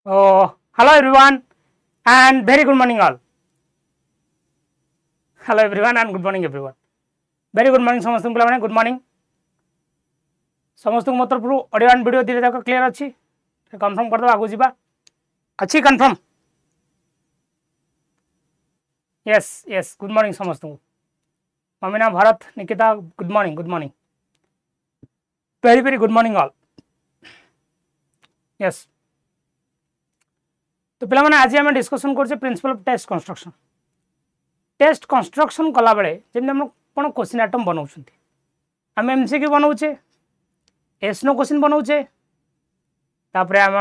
Oh, hello everyone and very good morning all. Hello everyone and good morning everyone. Very good morning समस्त पिला good morning समस्त मो तरफ audio and video धीरे तक clear अच्छी कंफर्म कर दो आगु जीवा अच्छी confirm yes yes good morning समस्त ममीना Bharat Nikita good morning very very good morning all yes तो पिला माने आज हम डिस्कशन करछे प्रिंसिपल ऑफ टेस्ट कंस्ट्रक्शन कला बेले जेम हम कोन क्वेश्चन आइटम बनाउछंती हम एमसीक्यू बनाउछे एसनो क्वेश्चन बनाउछे तापरे हम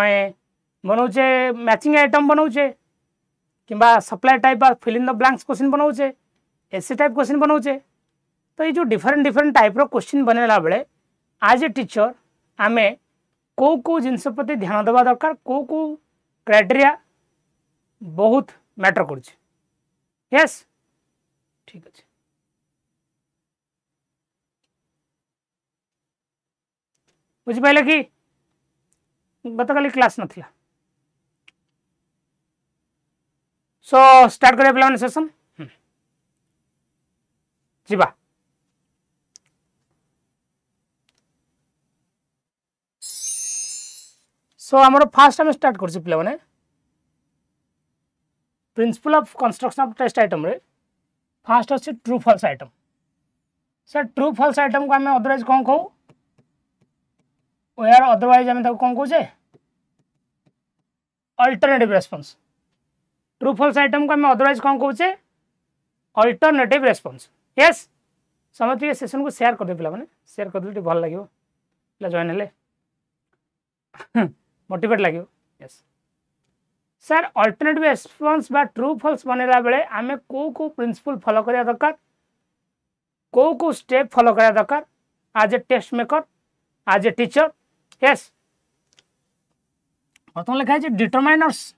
बनाउछे मैचिंग आइटम बनाउछे किंबा सप्लाई टाइप और fill in the blanks question बनाउछे एससी टाइप क्वेश्चन बनाउछे तो ये जो डिफरेंट टाइप रो क्वेश्चन बनेला बेले आज ए टीचर आमे को जिनस प्रति ध्यान देवा दरकार को क्राइटेरिया बहुत मैटर करछ यस ठीक अच्छे बुझिपारे कि गत काली क्लास नथिला सो स्टार्ट करिया पिला सेशन जीवा सो हमर फास्ट हम स्टार्ट करछि पिला माने principle of construction of test item रे फास्ट अच्छे true false item sir true false item को आम अदरवाइज कौन कहू यार अदरवाइज आम कौन कहे alternative response true false item को आम अदरवाइज कौन कहे अल्टरनेटिव रेस्पॉन्स यस समझ ये सेशन को शेयर कर दे पिला माने शेयर कर दे भल लगे पिला जॉइन हेले मोटिवेट लगे यस सर अल्टरनेटिव रेस्पॉन्स बा ट्रू फॉल्स बनेला बेले आमे को प्रिंसिपल फॉलो करिया दरकार को स्टेप फॉलो करिया दरकार आज ए टेस्ट मेकर आज ए टीचर यस प्रथम लिखा है determiners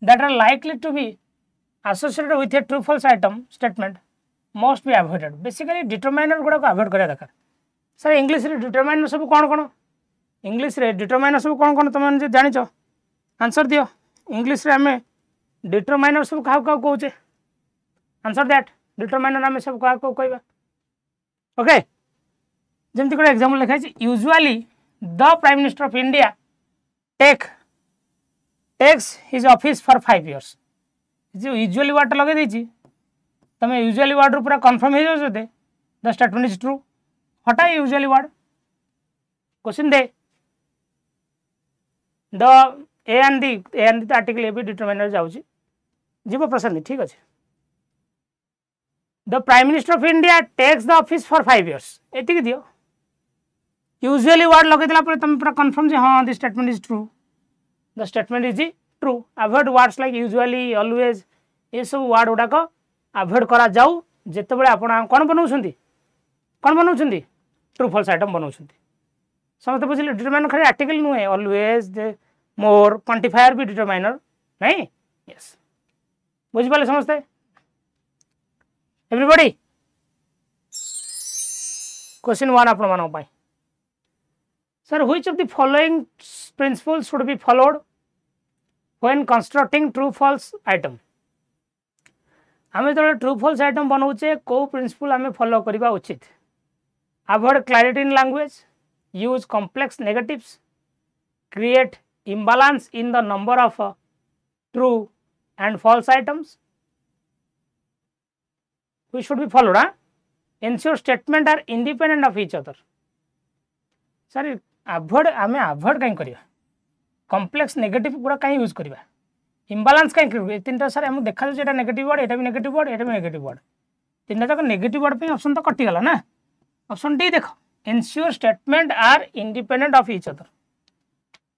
that are likely to be associated with a true false item statement must be avoided basically determiner गुड़ा को अवॉइड करिया दरकार सर इंग्लिश रे डिटरमाइनर सब कौन इंग्लिश रे डिटरमाइनर सब कौन तुम जानिच आंसर दियो इंग्लिश रे हमें डिटरमाइनर सब क्या कहे आंसर दैट डिटरमाइनर आम सब क्या कहवा ओके जमती गोटे एग्जांपल लिखा है usually the prime minister of India takes his office for 5 years जो यूजुअली वर्ड लगे देछि तमे यूजुअली वर्ड पूरा कंफर्म हो जाओ द स्टेटमेंट इज ट्रू हटा यूजुअली वर्ड क्वेश्चन दे the A and the article A भी डिटरमाइनर जाउची जीव प्रसन्न ठीक अच्छे the prime minister of India takes the office for 5 years एति दियो यूजुअली वर्ड लगे दिला तुम पूरा कंफर्म जे हाँ this statement is true the statement is true avoid words like usually always ये सब वर्ड गुड़ाक अवॉइड करा जाऊ जेते बेले आपण कोन बनाउछंती ट्रू फॉल्स आइटम बनाउछंती समस्त बुझिले डिटरमाइनर खाली आर्टिकल नुहे ऑलवेज मोर क्वांटिफायर भी डिटरमाइनर नहीं यस बुझिपाले समस्ते एवरीबॉडी क्वेश्चन 1 आपण मानक पाई sir which of the following principles should be followed when constructing true false item आमे तो ट्रू फॉल्स आइटम बनाउचे को प्रिंसिपल आमे फॉलो करबा उचित avoid clarity in language use complex negatives create imbalance in the number of true and false items which should be followed ensure statement are independent of each other sir avoid ame avoid kain करिया complex negative पूरा काई use करिया imbalance काई करिया तीनटा sir हम देखा जे एटा negative word एटा भी नेगेटिव वर्ड एटा भी नेगेटिव वर्ड तीनटा तक नेगेटिव वर्ड पे ऑप्शन तो कटि गला ना ऑप्शन डी देखो ensure statement are independent of each other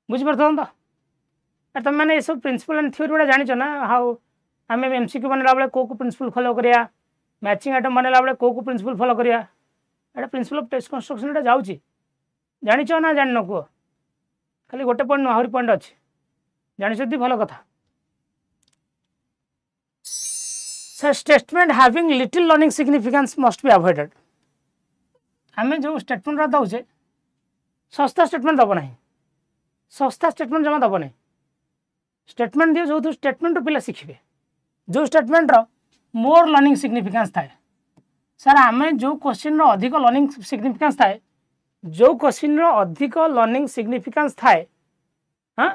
बुझिपार तो तुम मैंने ये सब प्रिंसिपल एंड थ्योरी गुड़ा जानिच ना हाउ आम एमसीक्यू बनला बेले को प्रिंसिपल फॉलो करिया मैचिंग आइटम बनला बेले को प्रिंसिपल फॉलो करिया एटा प्रिंसिपल ऑफ टेस्ट कंस्ट्रक्शन एटा जाउची जानिच ना जान को खाली गोटे पॉइंट आहरी पॉइंट अच्छे जानिछ दी भलो कथा sir statement having little learning significance must be avoided आम जो स्टेटमेंट दौचे सस्ता स्टेटमेंट दब ना सस्ता स्टेटमेंट जमा दब नहीं स्टेटमेंट दियो जो स्टेटमेंट पिला शिखिबे जो स्टेटमेंट रो मोर लर्निंग सिग्निफिकेंस थाए सर आमे जो क्वेश्चन रो अधिक लर्निंग सिग्निफिकेंस थाए जो क्वेश्चन रो अधिक लर्निंग सिग्निफिकेंस थाए हां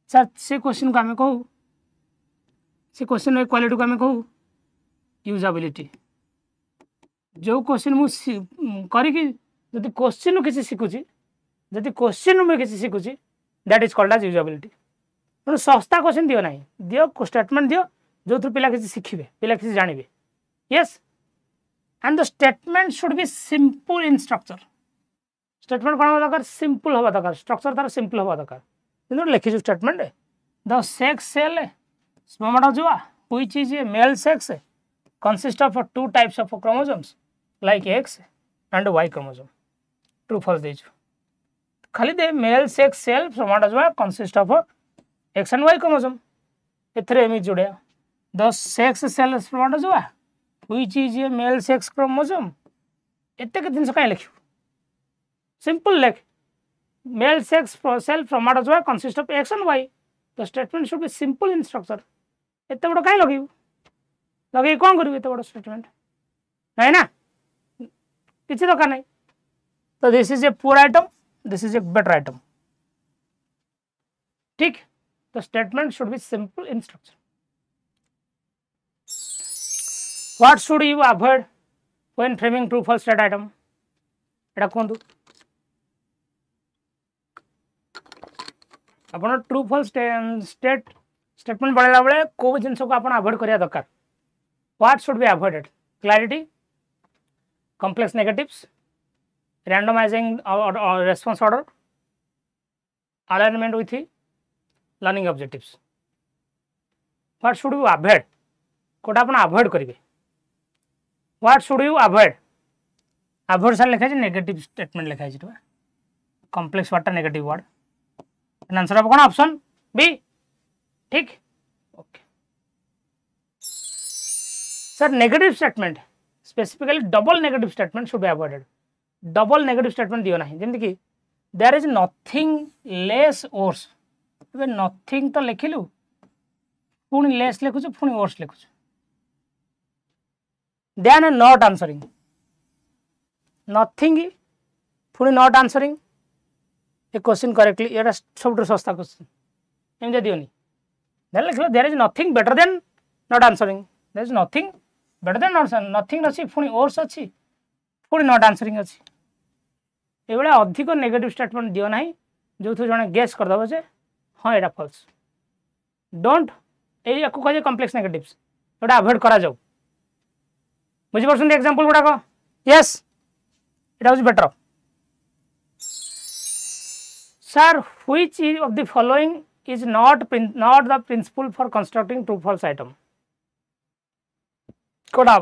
सर से क्वेश्चन को आमे कहू से क्वेश्चन रो क्वालिटी को आमे कहू यूजेबिलिटी जो क्वेश्चन मु करी कि जदि क्वेश्चन किसी शिखुची जदि क्वेश्चन में किसी शिखुची that is called as usability तो सस्ता क्वेश्चन दियो नहीं दियो स्टेटमेंट दियो जो थ्रू पिला किसी शिखिबे पिला किसी जानिबे yes and the statement should be simple in structure statement कोन दरकार सिंपल होबा दरकार स्ट्रक्चर तार सिंपल होबा दरकार किंतु लिखि statement the sex cell spermatozoa which is a male sex consist of two types of chromosomes like X and Y chromosome. True false देजो खाली दे male sex cell spermatozoa consist of X and Y chromosome एथरे एमि जोड़े the sex cell spermatozoa which is a male sex chromosome एते के दिन सकाय लिखियो सिंपल लिख male sex cell spermatozoa consist of X and Y the statement should be simple in structure एते बड़ काई लगियो लगे कौन करिए तो बड़ा स्टेटमेंट नहीं ना किसी दरकार नहीं तो this is a poor item this is a better item ठीक तो statement should be simple in structure what should you avoid when framing true false state item एटा कोंतु अपन ट्रू फॉल्स स्टेटमेंट बड़ेला बेले को जिंस को अपन अवॉइड करिया दरकार What should be avoided? Clarity, complex negatives, randomizing or response order, alignment with learning objectives. What should you avoid? कोटा अपन avoid करिवे. What should you avoid? Avoid sir लिखा है negative statement लिखा है जितना. Complex word negative word. Answer आप कौन ऑप्शन बी ठीक okay sir negative statement specifically double negative statement should be avoided double negative statement दियो नहीं जेमति कि there is nothing less worse ए नथिंग तो लिखिलु पुणी लेस लिखुछु पुणी ओर्स लिखुछु देन नॉट आंसरिंग नथिंग पुणी not answering a question correctly एटा सबटु सस्ता क्वेश्चन एमजे दियोनी देन लिखलो there is nothing better than not answering there is nothing better than not nothing अछि पुणी ओर्स अछि पुणी नॉट आंसरिंग अछि ए बेला अधिक नेगेटिव स्टेटमेंट दियो नाही जो थु जने गेस कर दबो जे हां एटा फॉल्स डोंट ए याकु कहे कॉम्प्लेक्स नेगेटिव्स एटा अवॉइड करा जाऊ बुझि परछन एग्जांपल गुडा को यस एटा होज better sir which of the following is not the principle for constructing true false item कोडा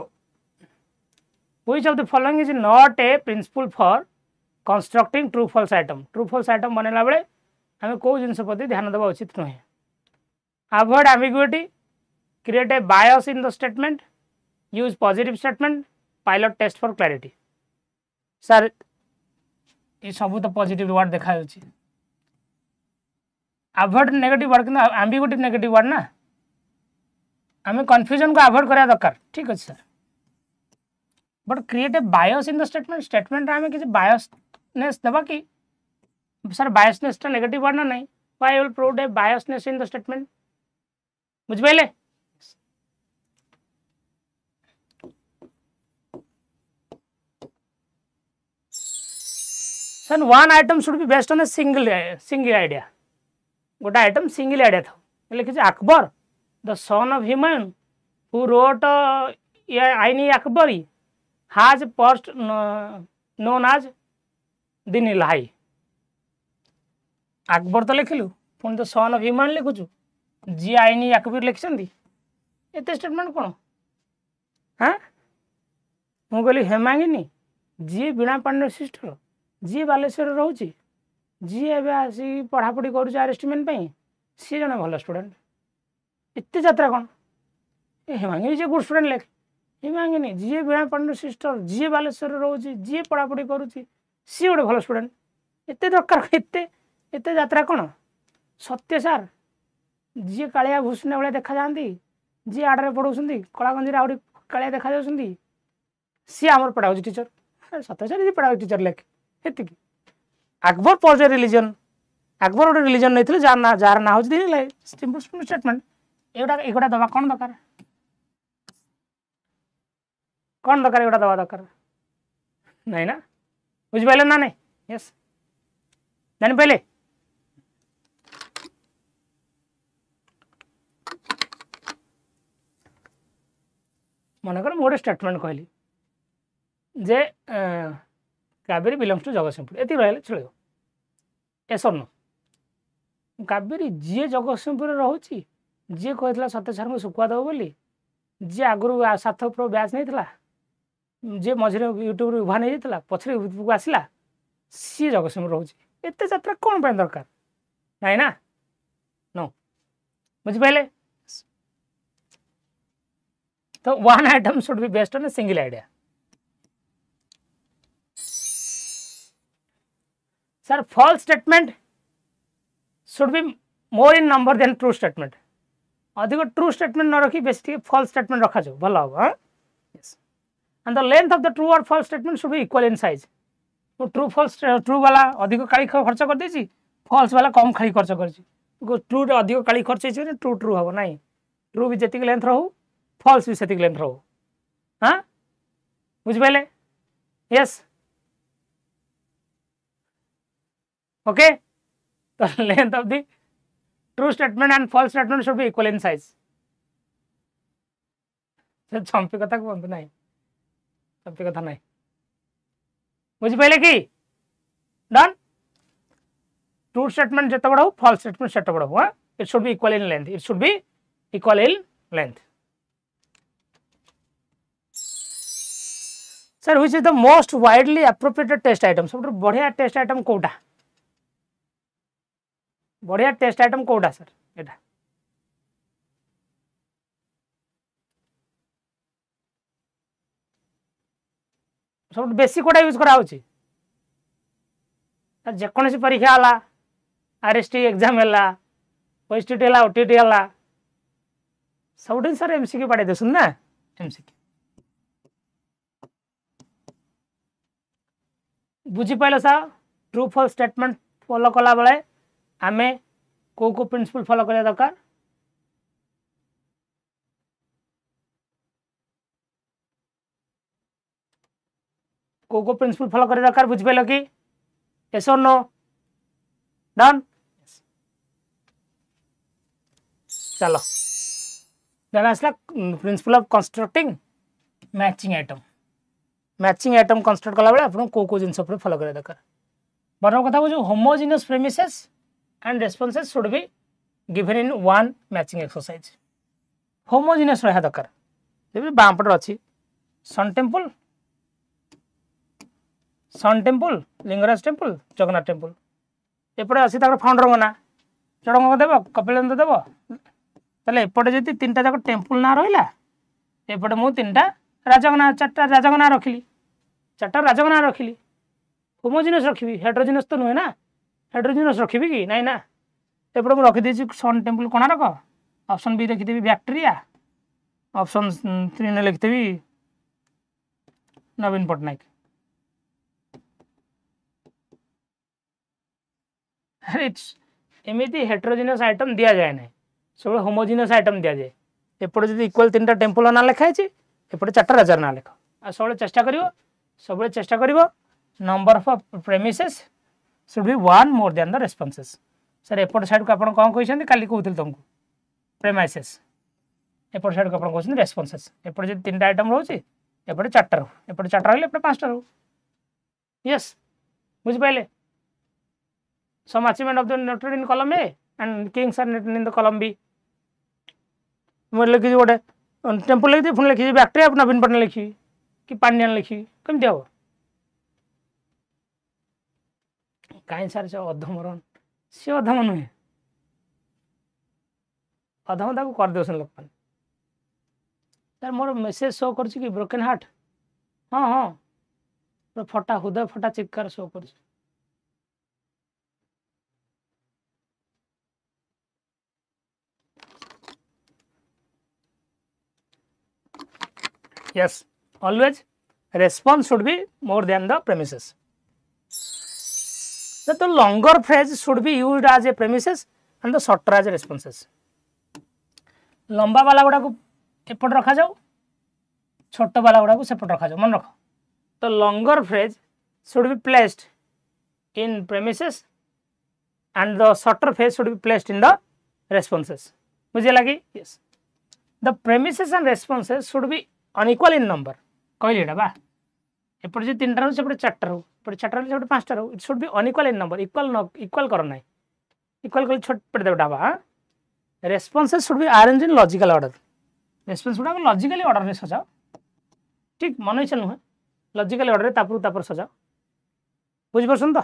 which of the following is not a principle for constructing true false item true false item बनेला बेले हमें को जिंस प्रति ध्यान देबा उचित नहे avoid ambiguity create a bias in the statement use positive statement pilot test for clarity sir ये सब तो पॉजिटिव वर्ड देखा होची अवॉइड नेगेटिव वर्ड कि एम्बिगुइटी नेगेटिव वर्ड ना हमें कंफ्यूजन को अवॉइड करा दरकार ठीक है sir but create a bias in the statement statement रे हमें किसी बायसनेस देबा कि सर बायसनेस टा नेगेटिव वर्ड ना नहीं why will prove a biasness in the statement बुझबेले sir one item should be based on a single idea गोटा आइटम सिंगल आइडिया था लिखे Akbar the son of Humayun who wrote Aini Akbari has first known as the नीलहाई अकबर तो लिखिलु पुणी the son of Humayun लिखुचु जी आईनी अकबर लिखिछंती एते स्टेटमेंट कोन हां मु कहली हेमांगिनी जी बिना पांडे सिस्टर जी बालेश्वर रहउची जी एबे आसी पढ़ापढ़ी करूछ आरएसटीमेंट पई सी जने भल स्टूडेंट इत्ते यात्रा कोन ए हेमांगिनी जे गुड स्टूडेंट लेख हेमांगिनी जी बिना पांडे सिस्टर जी बालेश्वर रहउची जी पढ़ापढ़ी करूछ सी गोटे भल स्टूडेंट इत्ते दरकार इत्ते यात्रा कोन सत्य सर जी कालिया भूषण भाई देखा जाती जी आड़े पढ़ाऊँ कला गंजी आउट कालिया देखा जाऊँ सी आम पेडागोजी टीचर सत्य सर ये पेडागोजी टीचर लेख ये अकबर पॉज रिलीजन अकबर गोटे रिलीजन नहीं जार ना हूँ सिंपल स्टेटमेंट एगुड़ा दवा कौन दरकार एगुड़ा दवा दरकार नहीं ना बुझिपारे ना नहीं यस जानी पाइले मनकर गोटे स्टेटमेंट कहली जे कावेरी बिलोंग्स टू जगतसिंहपुर ये रहा चलो एस और नो कावेरी जी जगतसिंहपुर रोचे जी कहला सत्य सर को शुखुआ दब बोली जी आगुरी सार्थक प्रो बैच नहीं जी मझे यूट्यूब उभा नहीं जाता पछरे को आसला सी जगतसिंहपुर रोचे एत यात्रा कौन दरकार नहीं ना नो बुझिपारे तो one item should be based on a single idea sir false statement should be more in number than true statement अधिक ट्रू स्टेटमेंट न रखी बेस फॉल्स स्टेटमेंट रखा जाओ भल हम yes and the length of the true or false statement should be equal in size true वाला अधिक काली खर्च कर देछि फॉल्स वाला कम खाली खर्च कर ट्रू रे अधिक काली खर्च है ट्रू ट्रू हम ना ट्रू भी जी लेंथ रहू फॉल्स भी से लेंथ रहू हाँ बुझिपारे यस ओके तो length of the true statement and false statement should be equal in size चंपी कथा कहतु ना चंपी कथा ना बुझिपारे कि डन ट्रू स्टेटमेंट जिते बड़ा हो फॉल्स स्टेटमेंट सेट बड़ा हो it should be equal in length it should be equal in length sir which is the most widely appropriated test item सब बढ़िया टेस्ट आइटम कोटा बढ़िया टेस्ट आइटम कोटा सर एटा सब बेसी कोटा यूज करा होची जेकोसी परीक्षा है आरएसटी एग्जाम है ओएसटीटी है ओटीटी है सब सर एमसीक्यू पढ़ाई दे ना एमसीक्यू बुझिपाल sir true false statement follow कला बेले आमे को प्रिंसिपल फॉलो करिया दरकार को प्रिंसिपल फॉलो करिया दरकार बुझिपाल कि yes or no done चलो देन आसला principal of constructing matching item construct कला बेले आपन को जिंस पर फॉलो करिया दरकार बरम कथा बुझो homogeneous premises and responses should be given in one matching exercise homogeneous रहा दरकार जब बाम पट अछि sun temple Lingaraj temple Jagannath temple एपटे अच्छी फाउंडर मना चढ़ंग देव कपिलेन्द्र देव ताले एपटे जदि तीन टा जाक टेम्पल ना रहिला एपटे मु तीन टा राजगना चारटा राजगना रखिली होमोजेनियस रखी हेट्रोजेनियस तो नुहे ना हेट्रोजेनियस रखी कि नहीं ना एपटे मु रखी देछि sun temple Konark option B लिखिदेवी बैक्टेरिया ऑप्शन 3 ने लिखिदेवी नवीन पट्टनायक एमती हेट्रोजेनियस आइटम दि जाए ना सब होमोजेनियस आइटम दि जाए एपटे जब इक्वल 3टा टेम्पल ना लिखाई एपटे 4टा राजार ना लिख आ सब चेष्टा कर number of premises should be one more than the responses sir एपट साइड को आपन कौन कहते काली कहते तुमको प्रेमिसेस एपट साइड को आपन कहते रेस्पॉन्सेस एपटे जब 3टा आइटम रोचे एपटे 4टा रो एपटे 4टा रहिले एपटे 5टा रो yes बुझिपाइले some achievement of the noted in column A and kings are noted in the column B मैं लिखी गोटे टेम्पल लिखी पुणी लिखी बैक्टेरिया नवीन पटना लिखी कि पांड्यान लिखी कमी हम कहीं सार से अधम सी अधम नुहे अधम ताक कर दे लोक मैंने सर मोर मेसेज शो कर ब्रोकेन हार्ट हाँ हाँ फटा हृदय फटा चिक्कार शो कर Yes, always response should be more than the premises. So the longer phrase should be used as a premises and the shorter as a responses. लंबा वाला गुड़ा को एपट रखा जाओ, छोट वाला गुड़ा को सेपट रखा जाओ, मन रख. तो longer phrase should be placed in premises and the shorter phrase should be placed in the responses. बुझे लगी? Yes. The premises and responses should be unequal in number. कहली एटा बा एपट जे 3टा रहू सेपट 4टा रहू, एपट 4टा रहू सेपट 5टा रहू. It should be unequal in number. Equal करो नहीं. Equal कर छोट पड़ देबटा बा. Responses should be arranged in logical order. Response गुड़ा logically order रे सजाओ. ठीक मन इच्छा नुहे. Logical order रे तापर सजाओ. बुझ परछन तो?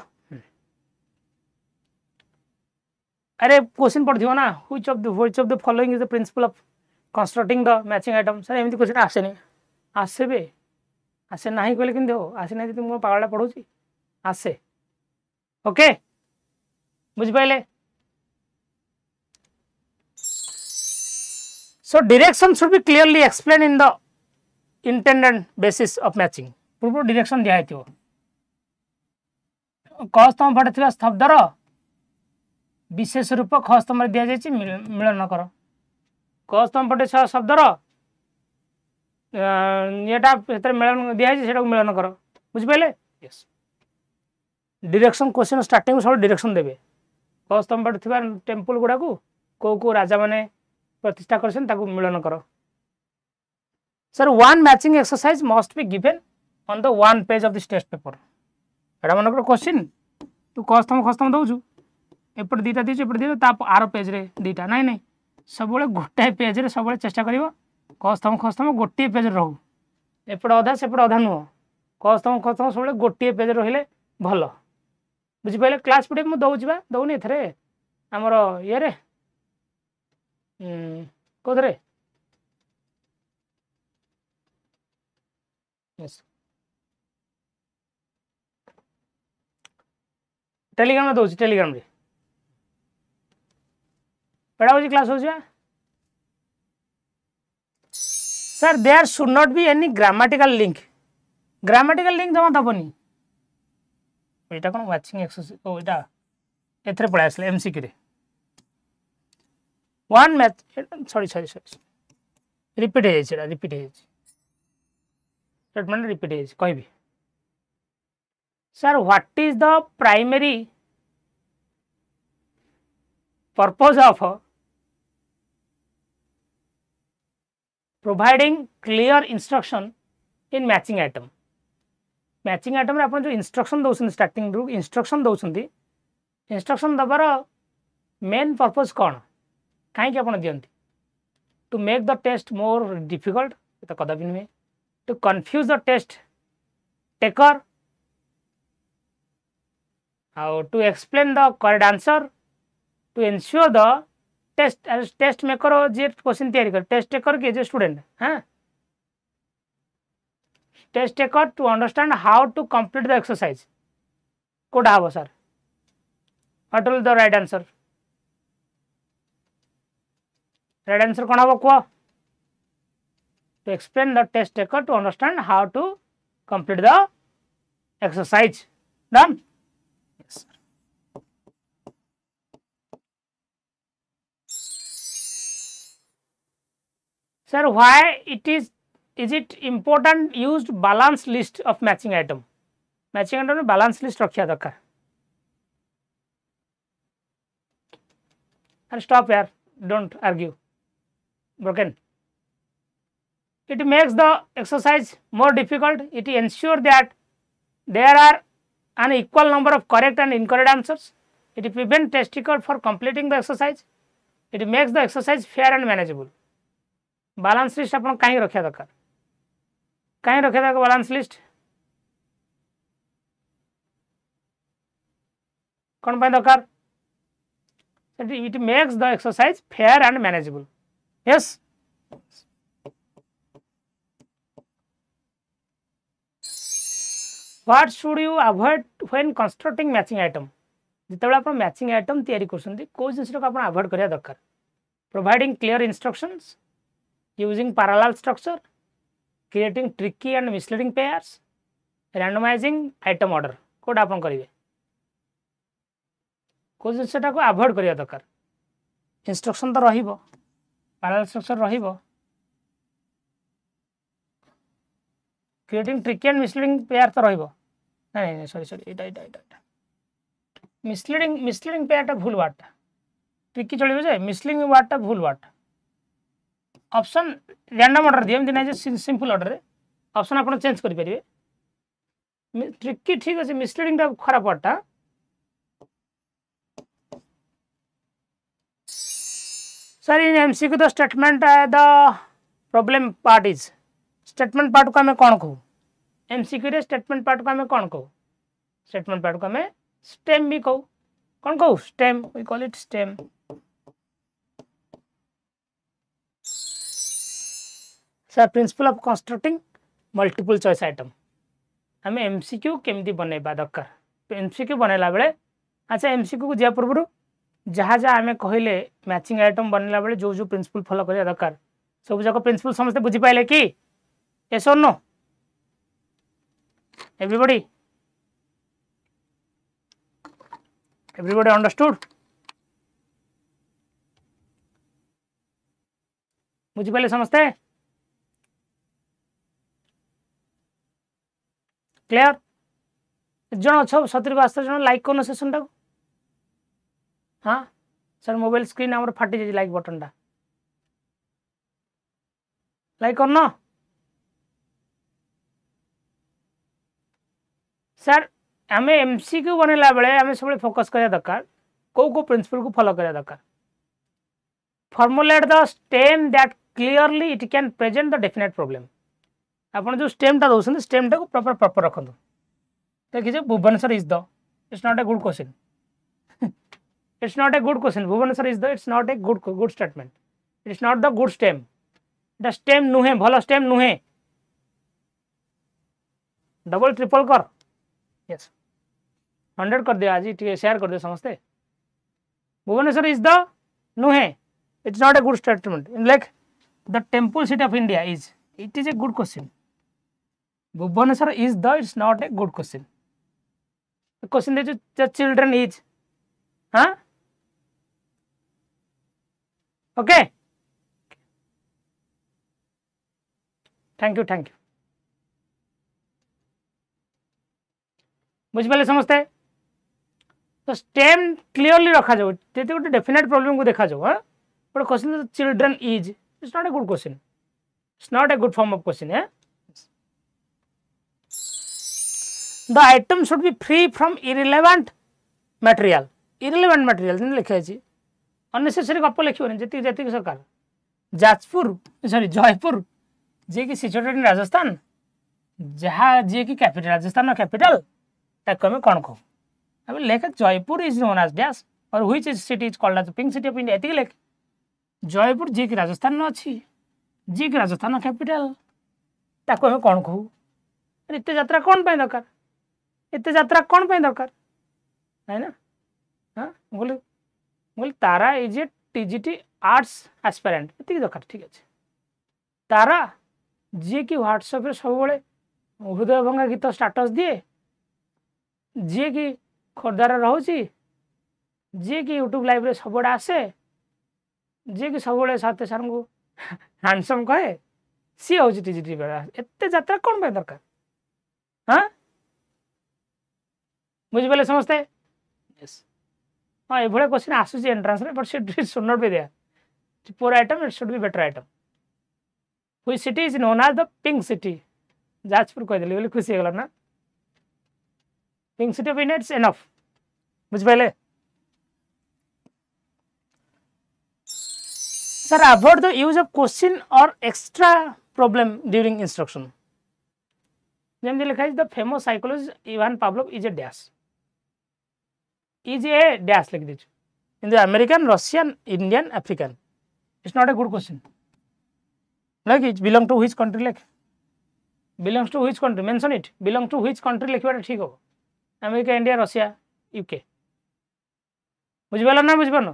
अरे क्वेश्चन पढ़ दियो ना, which of the following is the principle of constructing the matching item? Sir एमती क्वेश्चन आसे नहीं. आसे बे. आसे नहीं कहले किन देहो. आसे नहीं तुम पागलटा पढौची. आसे. ओके? बुझ पाइले? So direction should be clearly explained in the intended basis of matching. पूर्व direction दिया है तो क स्तंभ पटे थिबा शब्दर विशेष रूप ख स्तंभ दिया जायछि मिलन कर. क स्तंभ पटे शब्दर एटा एतर मिलन दिया जायछि सेटा मिलन कर. बुझ पाइले? Yes. Direction question starting sub direction देबे. क स्तंभ पटे थिबा टेंपल गुडा को राजा माने प्रतिष्ठा करछन ताकू मिलन करो. Sir one matching exercise must be given on the one page of this test paper. एटा मन कर क्वेश्चन तू कस्तम खस्तम दउछु एपट दीटा दिछु एपट दियो ता आर पेज रे दीटा नहीं सब बळे गोटे पेज रे सब बळे चेष्टा करिवो कस्तम खस्तम गोटे पेज रे रहू. एपट अधा सेपट अधा नुह. कस्तम खस्तम सब बळे गोटे पेज रे रहिले भलो. बुझि पहिले क्लास पढे मु दउछि बा दउनी एथरे हमर ये रे कोथरे. यस टेलीग्राम में दउछि. टेलीग्राम रे पेडागोजी क्लास हो जा. Sir there should not be any grammatical link. Grammatical link जमा दबनी. एटा कोन मैचिंग एक्सरसाइज ओ एटा एथरे पळे आसले एमसीक्यू रे. वन मैच सॉरी रिपीट है स्टेटमेंट रिपीट है कहबी. Sir what is the primary purpose of providing clear instruction in matching item. Matching item रे अपन जो इंस्ट्रक्शन दउछन स्टार्टिंग रु इंस्ट्रक्शन दउछन इंस्ट्रक्शन दबार मेन पर्पज कोन कहीं आप दिखती. To make the test more difficult तो कदापि नुहे. To confuse the test taker how to explain the correct answer. To ensure the test maker J question तैयारी कर टेस्ट टेकर के जे स्टूडेंट हाँ test taker to understand how to complete the exercise. कोटा हम sir what will the right answer. Right answer कौन हम कह. To explain the test taker to understand how to complete the exercise. Done. Yes sir why is it important used balance list of matching item. Matching item में balance list रखा दरकार. अरे stop यार don't argue. Broken. It makes the exercise more difficult. It ensures that there are an equal number of correct and incorrect answers. It prevents test taker for completing the exercise. It makes the exercise fair and manageable. Balance list अपन कहीं रखा दरकार. कहीं रखा दरकार balance list. कौन पाए दरकार. It makes the exercise fair and manageable. Yes. What should you avoid when constructing matching item? जिते आप मैचिंग आइटम तैयारी कौ जिन को आप अवॉइड करिया दरकार. Providing clear instructions using parallel structure creating tricky and misleading pairs, randomising item order कोड आप करेंगे को जिनटा को अवॉइड करिया दरकार इंस्ट्रक्शन तो रहिबो पैरेलल स्ट्रक्चर रहिबो creating tricky and misleading pair तो रहिबो नहीं सॉरी एटा मिसलीडिंग पेयरटा भूल वार्डटा ट्रिकी चलिबो जे मिसलीडिंग वार्डटा भूल वार्ड ऑप्शन रैंडम ऑर्डर दिए एमती नहीं जे सिंपल ऑर्डर रे ऑप्शन आपण चेंज करि परिबे ट्रिकी ठीक अछि मिसलीडिंग टा खराब वार्डटा sir in MCQ the statement the problem part is statement part को हमें कौन कहू एमसीक्यू रे स्टेटमेंट पार्ट को हमें कौन कहू स्टेटमेंट पार्ट को हमें स्टेम भी कहू कौन कहू stem we call it stem sir principle of constructing multiple choice item हमें एमसीक्यू केमती बनैबा दरकार एमसीक्यू बनैला बेले अच्छा एमसीक्यू को जा पूर्व जहाँ जहाँ आम कहले मैचिंग आइटम बनला बेले जो जो प्रिंसिपल फॉलो करिया दरकार सब जाक प्रिंसिपल समस्त बुझी पाइले कि यस और नो एवरीबॉडी अंडरस्टूड बुझी पाइले समस्ते क्लियर जन अच्छा 70-72 जन लाइक करना सेशन टाक हाँ सर मोबाइल स्क्रीन आमर फाटी जाए लाइक बटन टा लाइक करना सर आम एमसीक्यू बनला बेले आम सब फोकस करिया दरकार को प्रिंसिपल को फॉलो करिया दरकार formulate the stem that clearly it can present the definite problem आपन जो स्टेम टा दोसन स्टेम टा को प्रॉपर रखंतु देखिए Bhubaneswar is the it's not a good question it's not a good question Bhubaneswar is the it's not a good statement it's not the good stem the stem नुहे भलो stem नुहे double triple कर yes 100 कर दिया आज ठीक share कर दिया समझते Bhubaneswar is the नुहे it's not a good statement like the temple city of India is it is a good question Bhubaneswar is the it's not a good question the question that the children is huh okay thank you बुझे समझते तो stem clearly रखा जाओ गोटे definite problem को देखा जाओ हाँ गोटे question children is it's not a good question it's not a good form of question है the item should be free from irrelevant material लिखाई अननेसेसरी गप लिखिबनी जी सरकार जाजपुर सॉरी जयपुर जी की सिचुएटेड इन राजस्थान जहाँ जी की कैपिटल राजस्थान कैपिटल ताको हमें कौन कहू अब लेख Jaipur is known as dash or which is city is called as pink city of India एति लेख जयपुर जी की राजस्थान अच्छी जी की राजस्थान कैपिटल ताको हमें कौन कहू एते यात्रा कौन पे दरकार एते यात्रा कौन पे दरकार है ना हाँ बोले Tara is a TGT arts aspirant एति दरकार ठीक अच्छे तारा जी की व्हाट्सएप सब हृदय भंगा गीत स्टाटस दिए जी की खोर्धार रोचे जी की यूट्यूब लाइव सब आसे जी की सब साथी सार को हैंडसम कहे सी हूँ टीजीटी एत यात्रा कौन पे दरकार हाँ बुझिपारे समस्ते यस हाँ ये क्वेश्चन आसूस entrance but should not be there poor item it should be better item which city is known as the pink city Jajpur कहीदेली बोली खुशी होगला ना pink city of India it's enough बुझिपारे sir avoid the use of question or extra problem during instruction जमी लिखा है the famous psychologist Ivan Pavlov is a dash is a dash लिख दीजिए in the American Russian Indian African it's not a good question like it belong to which country लिख belongs to which country mention it belong to which country लिखा ठीक हो America India Russia UK बुझिपार ना बुझिपार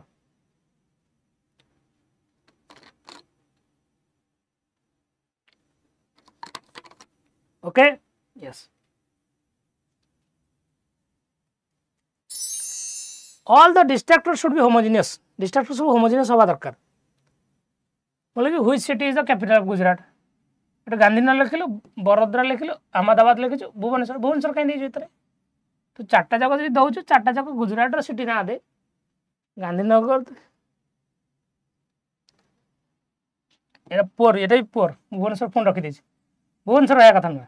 okay yes all the distractor should be homogeneous distractor सब homogeneous हवा दरकार बोले कि which city is the capital of Gujarat एटा गांधीनगर लिखिलु बड़ोदरा लिखिलु अहमदाबाद लिखिछु भुवनेश्वर भुवनेश्वर कहीं देइछु एतरे तो चारटा जाक जदि दउछु चारटा जाक गुजरात रो सिटी ना दे गांधीनगर एटा पोर एटा पोर भुवनेश्वर फोन रखि देछि भुवनेश्वर या कथा न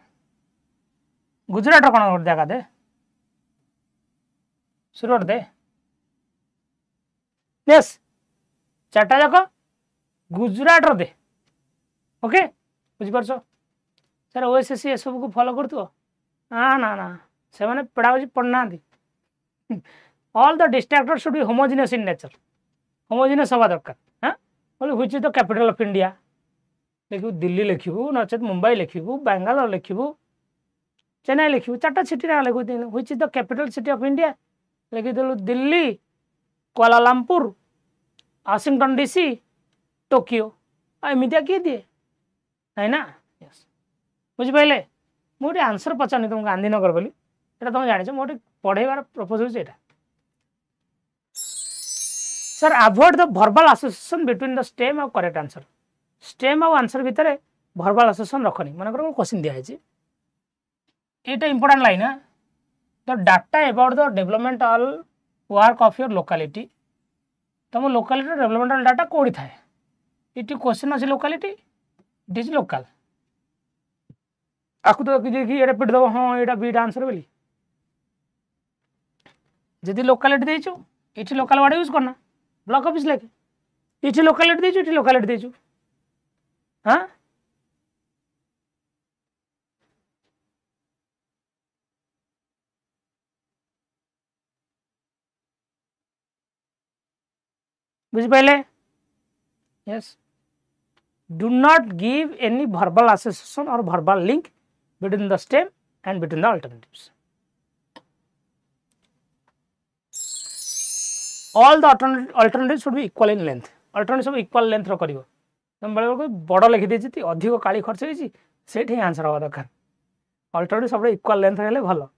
गुजरात रो कोन जगह दे सुरत दे यस चारटा जाक गुजरात रो दे ओके बुझी परछो सर ओएसएससी ए सब को फॉलो करथो ना ना ना से माने पेडागोजी पढ़ना दी all the distractor should be homogeneous in nature homogeneous हवा दरकार हां बोले which is the capital of India लिखिबू दिल्ली लिखिबू नचेत मुंबई लिखिबू बेंगालोर लिखिबू चेन्नई लिखिबू चारटा सिटी ना लिखु दिन which is the capital city of India लिखि देलु Delhi Kuala Lumpur Washington DC Tokyo एमितिया किए दिए है ना यस बुझिपारे मुझे आंसर पचारनी तुम गांधीनगर बोली ये तुम जान मोटे पढ़ेबार प्रपोजल से sir avoid the verbal association between the stem और करेक्ट आंसर स्टेम और आंसर भितर वर्बल एसोसिएशन रखनी मन कर क्वेश्चन दिखाई ये इंपोर्टेंट लाइन है the data about the developmental work of your locality तुम लोकालिटी डेवलपमेंटल डाटा कौड़ी थाए ये क्वेश्चन अच्छे लोकालिटी इट इज लोकल आपको तो देखिए रिपीट दब हाँ यहाँ बीटा आंसर बोली जदि लोकालिटी देचु ये लोकल वर्ड यूज करना ब्लॉक ऑफिस लेके ये लोकालिटी देचु ये लोकालिटी देचु हाँ बुझिपारे yes do not give any verbal association or verbal link between the stem and between the alternatives. All the alternatives should be equal in length. Alternatives सब equal length रो करिवो तुम बड़े बड़ लिखि देछि ती अधिक काली खर्च होइछि सेठी आंसर हवा दरकार अल्टरनेटिव सब इक्वल लेंथ हेले भलो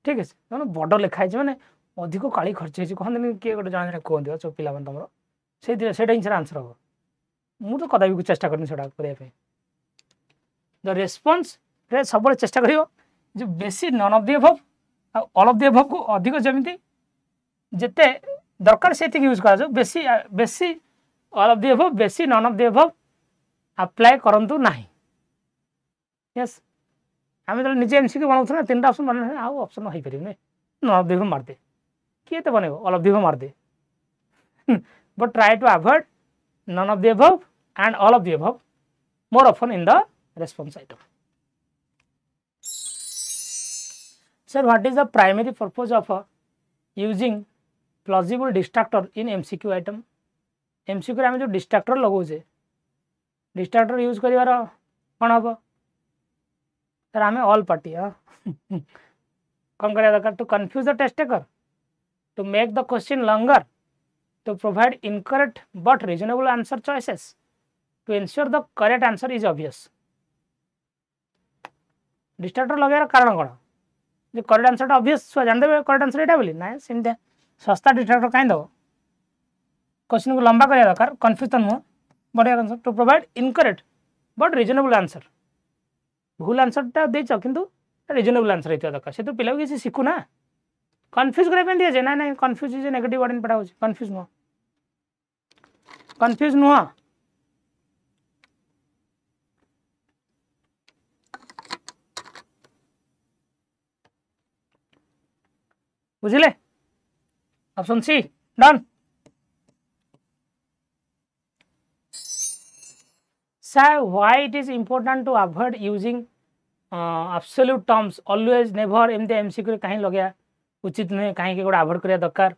ठीक अछि तनो बड़ लिखा छै माने अधिक काली खर्च होइछि कहन के गोटे जान कहंदियो सब पिला मन तमरो सेटा आंसर आंसर हो मु तो कदापि को चेष्टा करनी सेटा करिया द रेस्पॉन्स रे सब चेष्टा करियो जो बेसी none of the above all of the above को अधिक जमिति जेते दरकार सेति यूज करा जो बेसी बेसी ऑल ऑफ द अबव बेसी none of the above apply करंतु नाही यस आमे तो निजे एमसीक्यू बनाउछ ना तीनटा ऑप्शन बने आ ऑप्शन होई परिबने नन ऑफ द अबव मार दे के ते बनेबो ऑल ऑफ द अबव मार दे but try to avoid none of the above and all of the above more often in the response item. Sir, what is the primary purpose of using plausible distractor in MCQ item? MCQ रे जो distractor लगाउछे distractor use करिवार कोन हबो sir आमे all party कोन करिया दरकार to confuse the test taker to make the question longer to provide incorrect but reasonable answer choices to ensure the correct answer is obvious. Distractor लगाएर कारण कोन जे करेक्ट आंसर ऑब्वियस छुआ जान देबे correct answer एटा बोली ना सिंते सस्ता डिस्ट्रक्टर काई दो क्वेश्चन को लंबा करिया दरकार कंफ्यूज तो नुह बढ़िया answer to provide incorrect but reasonable answer भूल आंसर टा देछ किंतु रिजनेबल आंसर हेतिया दरकार से तो पिला किसी सिखु ना कंफ्यूज करे पे दिया जे ना ना confuse is negative word in पढ़ा होछ कंफ्यूज नुह कंफ्यूज नुह बुझिले option C done sir why it is important to avoid using absolute terms always never एमते एमसीक्यू रे काहे लगया उचित नुहे कहीं गोटे अवॉइड करिया दरकार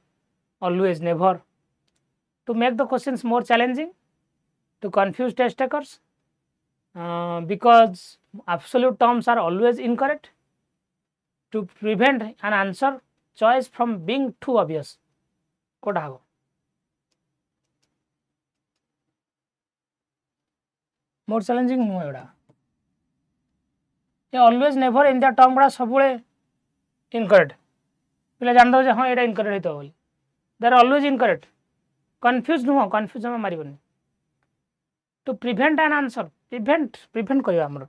always never to make the questions more challenging to confuse test takers because absolute terms are always incorrect to prevent an answer choice from being too obvious कोटा हो मोर चैलेंजिंग नुहे एडा ये always never in the term गुड़ा सब incorrect पिला जान दो हाँ ये इनकरेक्ट होता बोली they are always incorrect confuse नुह कन्फ्यूज हम मारबनी to prevent an answer prevent prevent करवा आमर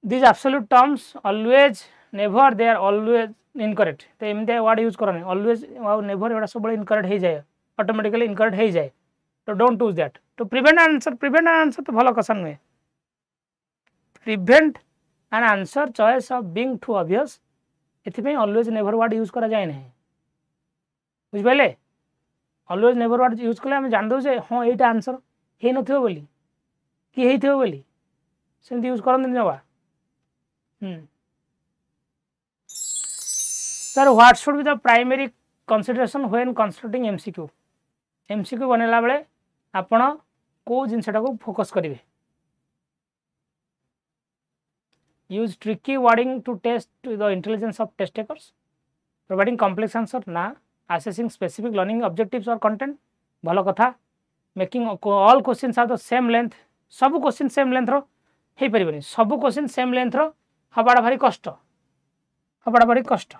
these absolute terms always never they are always incorrect तो एमती वर्ड यूज करनी always और never एटा सब इनकरेक्ट हो जाए ऑटोमेटिकली इनकरेक्ट हो जाए तो don't use that to prevent an answer तो भल क्वेश्चन नुहे prevent an answer choice of being too obvious एथि ऑलवेज नेवर वर्ड यूज करा जाए ना बुझिपारे ऑलवेज नेवर वर्ड यूज कले आम जान दे हाँ यहाँ आंसर हो नथिबो बोली कि होइथिबो बोली सेमती यूज करन नवा sir what should be the primary consideration when constructing MCQ MCQ बनेला बेले आपण को जिनसटा को फोकस करिवे use tricky wording to test the intelligence of test takers providing complex answer ना असेसिंग स्पेसिफिक लर्निंग ऑब्जेक्टिव्स और कंटेंट भल कथा making all questions are the same length सब क्वेश्चन सेम लेंथ रो हे परिबनी सब क्वेश्चन सेम लेंथ रो हबाड़ा भारी कष्ट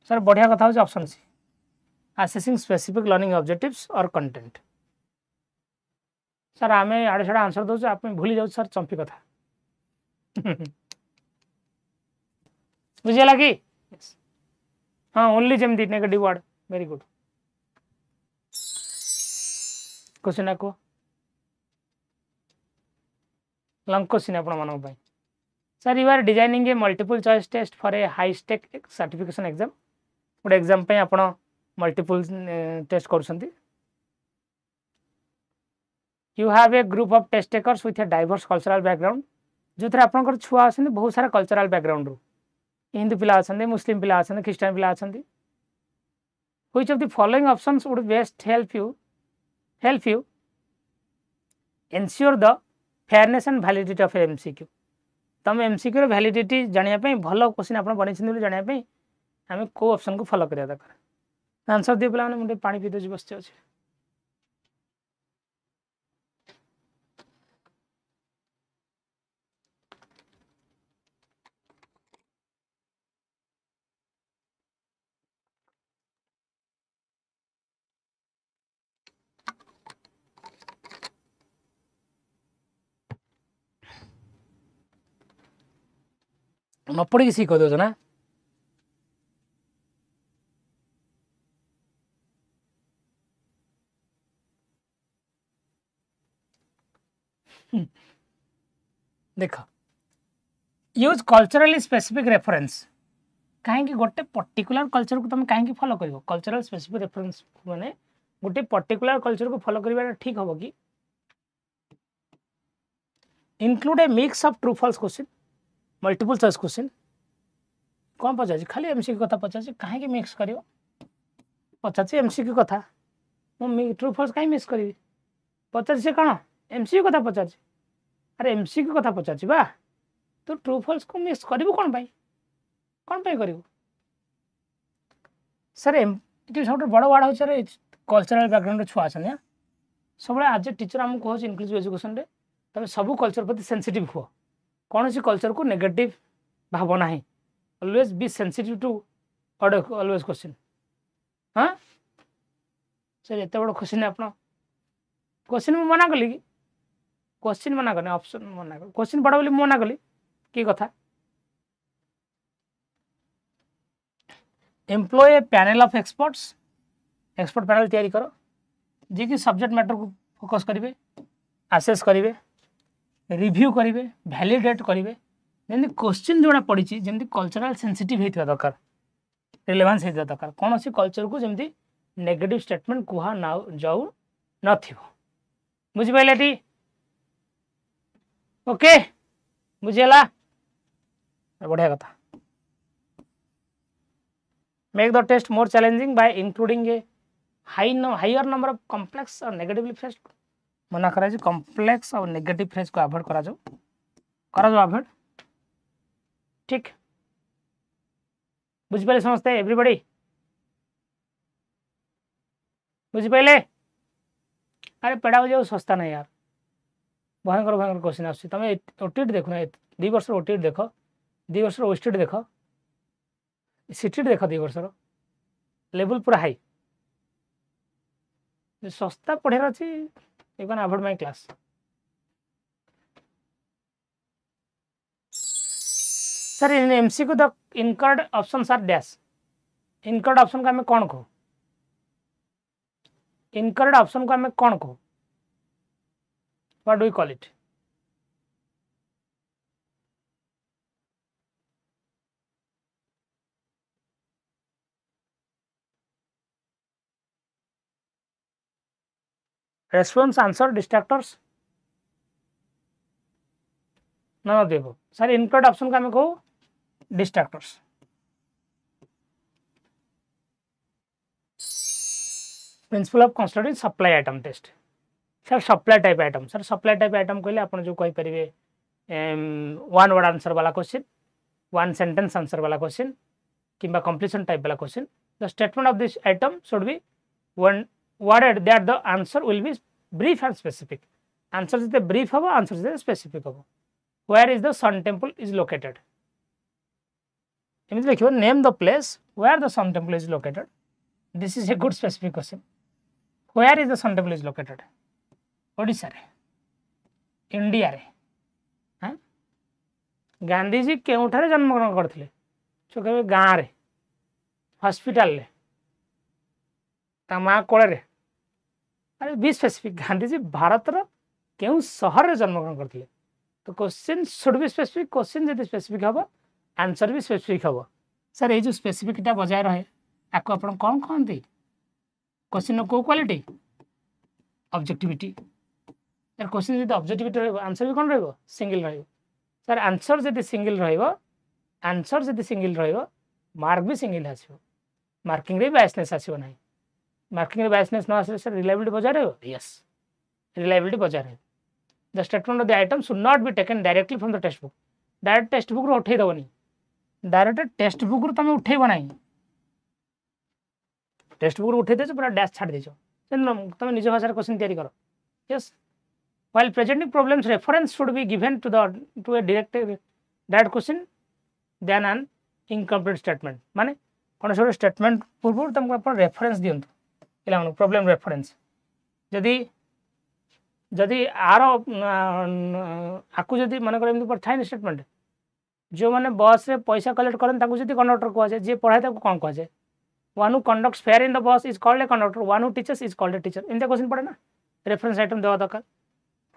सर बढ़िया कथा हो option C assessing specific learning objectives और कंटेंट सर आम आड़े साड़े आंसर दो आप भूली जाऊ सर चंपी कथा बुझीगला कि हाँ ओनली जमती negative word very good question को लंग क्वेश्चन आप sir you are designing a multiple choice test for a high stake certification exam गोटे एग्जाम पे आप मल्टीपल टेस्ट कर you have a group of test takers with a diverse cultural background जो थे आप छुआ अच्छे बहुत सारा कल्चरल बैकग्राउंड रू हिंदू पिला अच्छा मुस्लिम पिला अच्छा ख्रीस्टान पिला अच्छा which of the following options would best help you ensure the fairness and validity of MCQ तुम एमसीक्यू वैलिडिटी जानापी भल क्वेश्चन आप बनी जानापी आम को ऑप्शन को फॉलो करा दरकार आंसर दिए पे मुझे पानी पी दे बस अच्छे न पढ़ी सी कह दो ना देख यूज कल्चरली स्पेसिफिक रेफरेंस कहीं गोटे पर्टिकुलर कल्चर को तुम कहीं फॉलो कर कल्चरल स्पेसिफिक रेफरेंस माने गोटे पर्टिकुलर कल्चर को फॉलो करवा ठीक हम कि include a mix of true false question multiple choice question कौन पचार खाली एमसीक्यू कथा पचार कहीं मिक्स कर पचार एमसीक्यू कथा मुझे ट्रू फॉल्स कहीं मिक्स करी पचार से कौन एमसीक्यू कथा पचार अरे एमसीक्यू कथा पचार बा तू ट्रू फॉल्स को मिक्स करू कौन कर सर सब बड़ वार्ड हो कल्चरल बैकग्राउंड छुआ अच्छा सब आज ए टीचर आमको कहे इंक्लूसिव एजुकेशन रे तुम सब कल्चर प्रति सेंसिटिव हुआ कौन सी कल्चर को नेगेटिव भाव ना always be sensitive to always question हाँ सर एत बड़ क्वेश्चन आप क्वेश्चन मुझे मना कली कि क्वेश्चन मना करनी ऑप्शन मना कर क्वेश्चन बड़ा बोली मना कली कि कथा employ a panel of expert panel तैयारी करो जी कि सब्जेक्ट मैटर को फोकस करेंगे आसेस करेंगे रिव्यू करेंगे वैलिडेट करेंगे जमी क्वेश्चन जोड़ा पड़ी जमी कल्चरल सेंसिटिव होता दरकार रिलेवेंस होता दरकार कौन सी कल्चर को जमी नेगेटिव स्टेटमेंट कह ना जाऊ न बुझिपारे टी ओके बुझीगला बढ़िया कथा make the test more challenging by including a higher number of complex और नेगेटिवली फ्रेज मना करा कॉम्प्लेक्स और नेगेटिव फ्रेज को अवॉइड करा अवॉइड ठीक बुझिपारे समस्ते एवरीबॉडी बुझिपारे अरे पेडागोजी सस्ता नहीं यार भयंकर भयंकर क्वेश्चन आस तुम ओटीटी देखो ना 2 वर्ष ओटीटी देख 2 वर्ष ओएसटीटी देख सीटीटी देख 2 वर्ष लेवल पूरा हाई सस्ता पढ़ार अच्छी you can avoid my class sir in MCQ the incorrect options are dash incorrect option को आम कौन कहो इनकर्ड ऑप्शन को आम कौन कहो what do we call it response answer distractors none of the above sir incorrect option का मैं कहूँ distractors principle of constructing supply item test sir supply type item sir supply type item कहले आपण जो कहि परिवे one word answer वाला question one sentence answer वाला question किंबा completion type वाला question the statement of this item should be one worded that the answer will be brief and specific answer is the brief hobo answer is the specific hobo where is the sun temple is located एमती लिखियो name the place where the sun temple is located this is a good specific question where is the sun temple is located Odisha रे India रे हां गांधी जी केउठारे जन्म ग्रहण करथिले जो कहबे गां रे हॉस्पिटल रे ता मां कोळे रे अरे बी स्पेसिफिक गांधी जी भारत रो केउ शहर रे जन्म ग्रहण करथिले तो question should be specific question जदि स्पेसिफिक हबो आंसर भी स्पेसिफिक हबो सर ए जो स्पेसिफिकटा बजाय रहे आको आपण कोन कहंती क्वेश्चन को क्वालिटी ऑब्जेक्टिविटी सर क्वेश्चन जदि ऑब्जेक्टिविटी रहबो आंसर भी कोन रहबो सिंगल रहबो सर आंसर जदि सिंगल रहबो आंसर जदि सिंगल रहबो मार्क भी सिंगल आसीबो मार्किंग रे बायसनेस आसीबो नाही मार्किंग रे बायसनेस न आसे सर रिलायबिलिटी बजाय रहबो यस रिलायबिलिटी बजाय रहबो the statement of the item should not be taken directly from the text book direct text book रो उठै दबनी डायरेक्ट टेक्स्ट बुक रो तमे उठैबो नाही टेक्स्ट बुक रो उठै देछ पूरा डैश छाड़ देछ तमे निज भाषा रे क्वेश्चन तैयारी करो yes while presenting problems reference should be given to a direct question than an incomplete statement माने कोन सो स्टेटमेंट पूर्व तुमको अपन रेफरेंस दियंतु इला प्रॉब्लम रेफरेंस जदि आर आकु जदि मन कर एमती पर थाइन स्टेटमेंट जो माने बस रे पैसा कलेक्ट करन ताकु जदि कंडक्टर को जे पढ़ाय ताकु कोन को जे one who conducts fare in the bus is called a conductor one who teachers is called a teacher in the question पड़े ना रेफरेंस आइटम देवा दरकार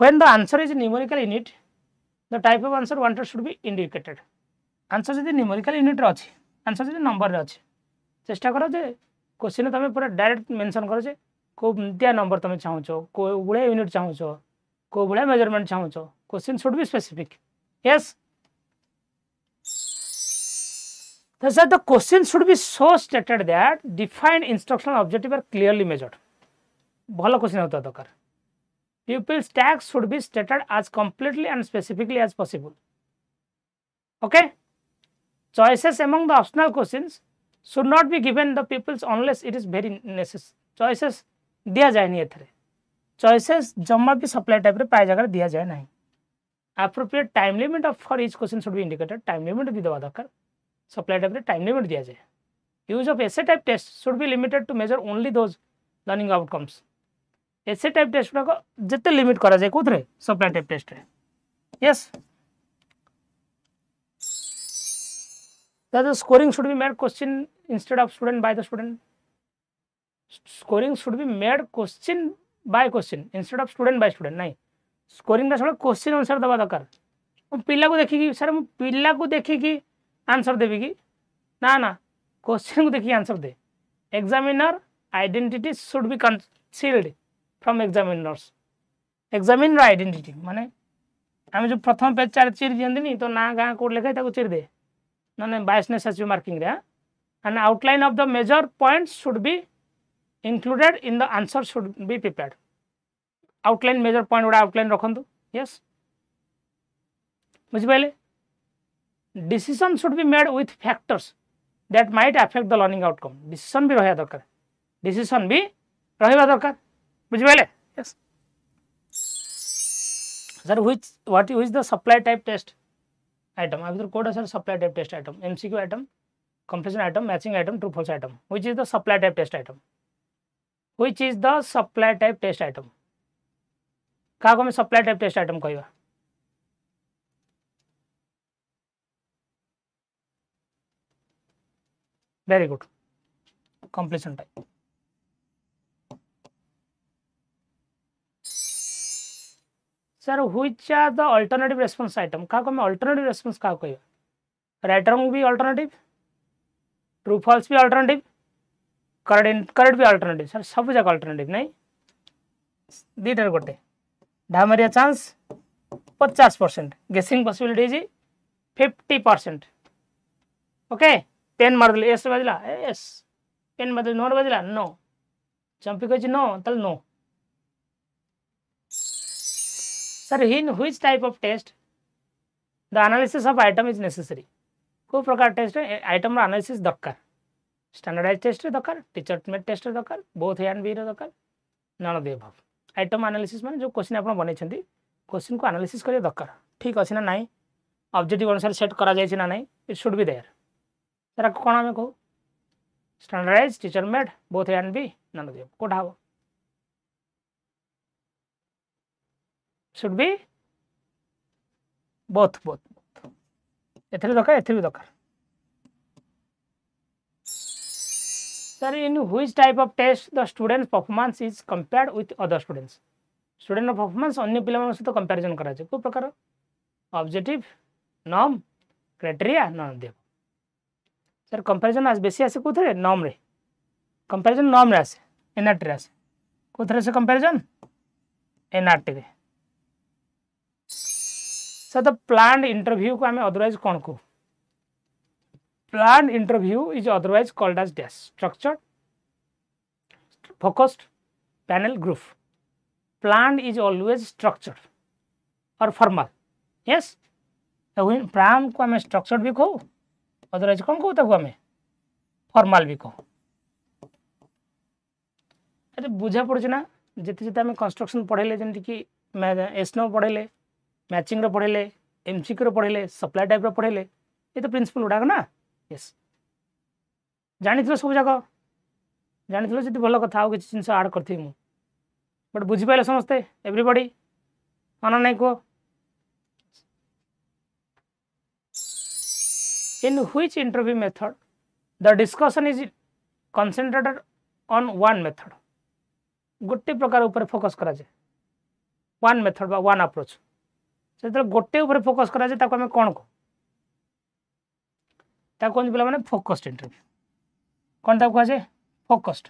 when the answer is numerical unit the type of answer wanted should be indicated answer जदि numerical unit रे अछि answer जदि number रे अछि चेष्टा करो जे क्वेश्चन तमे पूरा डायरेक्ट मेंशन करो जे को दिया नंबर तमे चाहूचो को बुळे यूनिट चाहूचो को बुळे मेजरमेंट चाहूचो question should be specific yes so the question should be so stated that defined instructional objective are clearly measured भलो क्वेश्चन होता दरकार pupils task should be stated as completely and specifically as possible okay choices among the optional questions should not be given the pupils unless it is very necessary choices दिया जाए नहीं एथरे choices जम्मा भी supply type रे पाए जगह दिया जाए नहीं appropriate time limit of for each question should be indicated time limit भी दवा दरकार supply type रे time limit दिया जाए use of essay type test should be limited to measure only those learning outcomes essay type test को जते limit करा जाए कोथरे supply type test रे yes that the scoring should be made question instead of student by the student scoring should be made question by question instead of student by student नहीं scoring दा सब question answer दबा दरकार पिल्ला को देखि कि सर मु पिल्ला को देखि कि आंसर देबी कि ना ना क्वेश्चन को देखि answer they examiner identity should be concealed from examiners examiner identity माने आम जो प्रथम पेज चार चिर दियंदिनी तो ना गाँ कोड लिखाई ताको चिर दे ना बायसनेस आसी मार्किंग रे and outline of the major points should be included in the answer should be prepared outline major point गुड़ा आउटलाइन रखंतु यस बुझि पाइले decision should be made with factors that might affect the learning outcome decision भी रहया दरकार decision भी रहबा दरकार बुझि पाइले yes sir what is the supply type test item आ भीतर कोड sir supply type test item MCQ item completion item matching item true false item which is the supply type test item which is the supply type test item क्या को supply type test item कहवा very good completion type sir which are the alternative response item क्या को alternative response क्या कहवा right wrong भी alternative true false भी alternative correct भी अल्टरनेटिव सर सब जाक अल्टरनेटिव नहीं दीटार गोटे ढामरिया chance 50% guessing possibility 50% okay pen मारदेले एस बाजिला एस पेन बदल नो बाजिला नो चंपी कह नो तल no sir in which type of test the analysis of item is necessary को प्रकार टेस्ट आइटम एनालिसिस दरकार स्टैंडर्डाइज टेस्ट दरकार टीचर मेड टेस्ट दरकार बोथ ए एंड बी दरकार none of the above item analysis माने जो question आपण बनै छथि क्वेश्चन को एनालिसिस करे दरकार ठीक अछि ना नाही ऑब्जेक्टिव अनुसार सेट करा जाय छी ना नाही it should be there sir कोन हमें कहू standardise teacher made both A and B none of the above कोठा हो शुड बी बोथ एथरे दरकार एथरे भी दरकार sir in which type of test the student performance is compared with other students student performance अन्य पिला सहित कंपैरिजन करा को प्रकार ऑब्जेक्टिव नॉर्म क्राइटेरिया नन दे सर कंपैरिजन आज बेसी आसे कोथरे नॉर्म रे कंपैरिजन नॉर्म रे आसे एनआरटी रे आसे कोथरे से कंपैरिजन एनआरटी रे सर द प्लान्ड इंटरव्यू को हमें अदरवाइज कौन को planned interview is otherwise called as dash structured focused panel group planned is always structured or formal yes plan को हमें structured भी कहू otherwise कौन कहू ताको हमें formal भी कहू अरे बुझा पड़छ ना जते जते हमें कंस्ट्रक्शन पढ़ेले जेंति कि एसनो पढ़ेले मैचिंग रो पढ़ेले एमसीक्यू रो पढ़ेले सप्लाई टाइप रो पढ़ेले ये तो प्रिंसिपल उडाक ना यस जानी सब जाक जानी जी भल कथा किसी जिन आड करी मु बट बुझीपारे समस्ते एवरीबॉडी हाँ नहीं कह in which interview method the discussion is concentrated on one method गोटे प्रकार ऊपर फोकस करा जाए वन मेथड बा वन अप्रोच से गोटे ऊपर फोकस करा जाए ताको हमें कौन को कौन पिला माने फोकस्ड इंटरव्यू कौन तक कह जाए फोकस्ड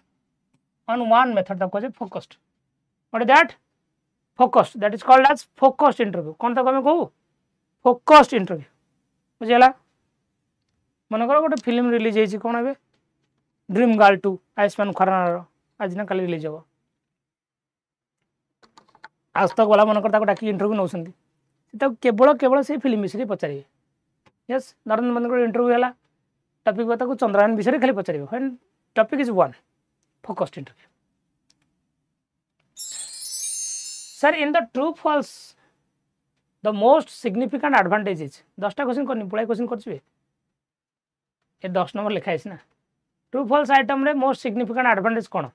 ऑन वन मेथड तक कह जाए focused what is that focused that is called as focused interview कौन तक हमें कहू फोकस्ड इंटरव्यू बुझीगला मन कर गोटे फिल्म रिलीज होती कौन a dream girl 2 Ayushmann Khurrana आज ना कल रिलीज हम आज तक वाला मन कर डाक इंटरव्यू नौ केवल केवल से फिल्म विषय पचारे यस नरेंद्र मोदी इंटरव्यू है टॉपिक बता चंद्रयान विषय खाली पचार when topic is one focused interview sir in the true false the most significant advantage is 10टा क्वेश्चन करनी पुराई क्वेश्चन कर 10 नंबर लिखाई ना ट्रू फॉल्स आइटम रे मोस्ट सिग्निफिकेंट एडवांटेज कौन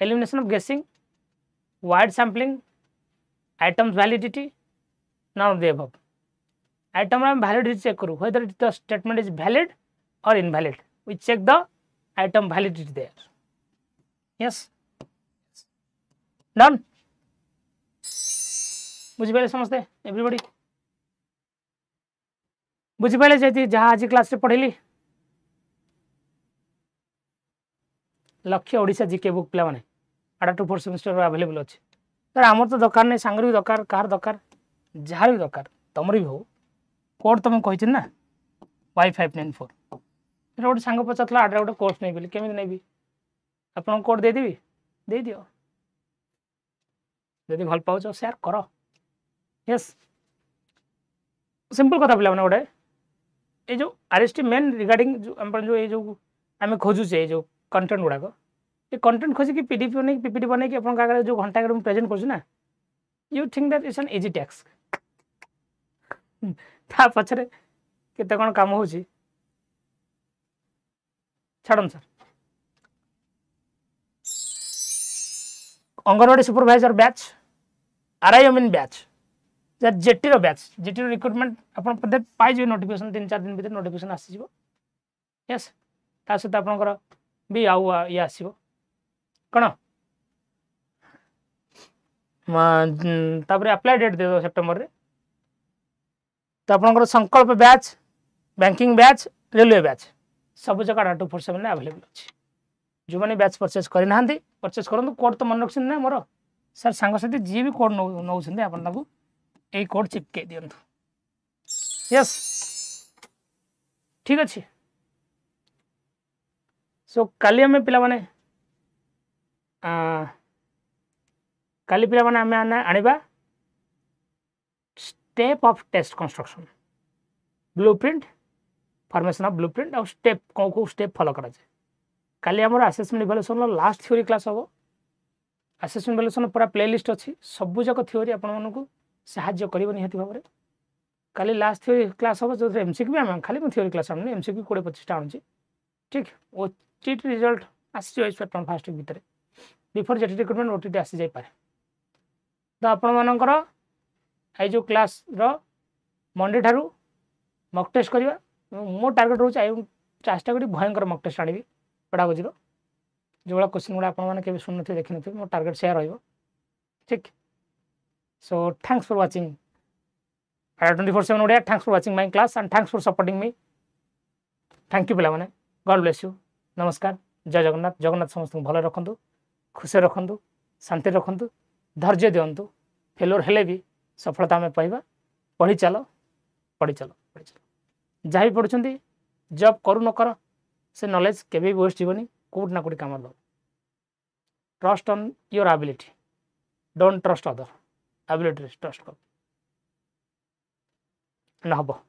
elimination of guessing wide sampling items validity none of the above item में validity check करूँ whether the statement is valid or invalid we check the item validity there yes done बुझिपारे समस्ते everybody बुझिपारे जे जहाँ आज class रे पढ़ेली लक्ष्य Odisha GK book पिला माने आडा 2-4 semester available अच्छे सर आमर तो दरकार नहीं सांगर भी दरकार कार दरकार जार भी दरकार तुमर भी हो कोड तुम कही ना Y594 गोटे सांग पचार आडा गोटे कोर्स नहीं बोली केमी नहीं आप कोड देदेवी दे दियो जदि भल पाच सेयार कर यस सिंपल कथा पिला गोटे ये जो RHT मेन रिगार्डिंग जो ये जो आम खोजुचे जो कंटेंट गुड़ाक ये कंटेंट खोजिकी पीडीएफ बन पीपीटी बन जो घंटा प्रेजेंट कर you think that it's an easy टैक्स ता पछरे केते कोन काम होची छाड़न sir Anganwadi supervisor batch RI mean batch JT रो बैच जेटी रो रिक्रूटमेंट अपन पदे पाई जे नोटिफिकेशन 3-4 दिन भीतर नोटिफिकेशन आसी जिवो यस ता सहित आपनकर भी आउ ये आसीबो कोन तापर अप्लाई डेट दे दो सितंबर रे तो आपनकर संकल्प batch banking batch railway batch सब जगह 24/7 ने अवेलेबल अछि जो माने बैच परचेस करि नाहंती परचेस करंतु कोड तो मन रखछन ना मोर सर सांग साथी जी भी कोड नौ छन आपन ताकू ए कोड चिपके दियंतु यस ठीक अछि सो काली हमें पिला माने काली पिला माने हमें आनिबा step of test construction blueprint formation of blueprint और स्टेप को स्टेप फॉलो करा जाए काली हमर assessment evaluation last theory class हो असेसमेंट इवैल्यूएशन पूरा प्लेलिस्ट अछि सब जक थ्योरी आपन मन को सहाय्य करिवो निहति भाबरे काली लास्ट थ्योरी क्लास हो जो एमसीक्यू भी हम खाली थ्योरी क्लास हमने एमसीक्यू 20-25 टा आनछि ठीक ओ टीट रिजल्ट आसी जाय पैटर्न फास्ट वीक भीतर बिफोर जेटी रिक्रूटमेंट ओटीटी आसी जाय पारे तो आपन मानकर आई जो क्लास रो मंडे थारू मॉक टेस्ट करिवा मो टारगेट रोच आई चाष्टा करी भयंकर मॉक टेस्ट आनिबी पेडागोजी रो जो वाला क्वेश्चन गुडा आपन माने केबे सुन नथि देखि नथि मो टारगेट शेयर होइबो ठीक so thanks for watching 24/7 Odia thanks for watching my class and thanks for supporting me thank you पिला माने गॉड ब्लेस यू नमस्कार जय जगन्नाथ जगन्नाथ समस्त भले रखंतु खुशी रखंतु शांति रखंतु धैर्य दियंतु फेलोर हेले भी सफलता में पाइबा पढ़ी चलो जहाँ भी पढ़ुंट जॉब करू न कर से नॉलेज केबे भी वेस्ट जीवनी कोड ना कोड काम दो trust on your ability don't trust other ability trust कर ना हबो।